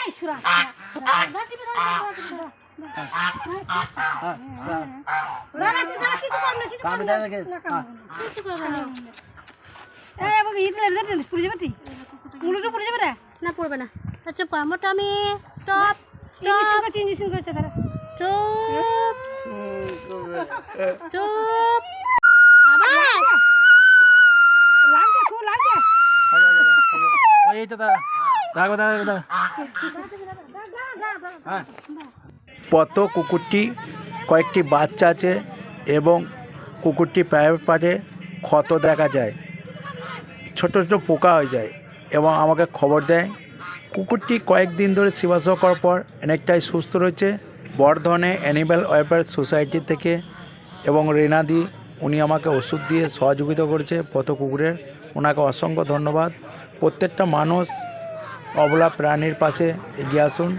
এই সুরা না পড়বে না আচ্ছা মোটামি স্টপ স্টপ ইঞ্জেকশন করছে তারা চুপ চুপ আবার লাগছে খুব লাগছে এই তো দাঁড়াবো দাঁড়াবো পত কুকুরটি কয়েকটি বাচ্চা আছে এবং কুকুরটি প্রাইভেট পার্টে ক্ষত দেখা যায়, ছোট ছোট পোকা হয়ে যায় এবং আমাকে খবর দেয়। কুকুরটি কয়েকদিন ধরে সেবা সেবা করার পর অনেকটাই সুস্থ রয়েছে। বর্ধমানে অ্যানিম্যাল ওয়েলফেয়ার সোসাইটি থেকে এবং রেনাদি উনি আমাকে ওষুধ দিয়ে সহযোগিতা করেছে পত কুকুরের, ওনাকে অসংখ্য ধন্যবাদ। প্রত্যেকটা মানুষ অবলা প্রাণীর পাশে এগিয়ে আসুন।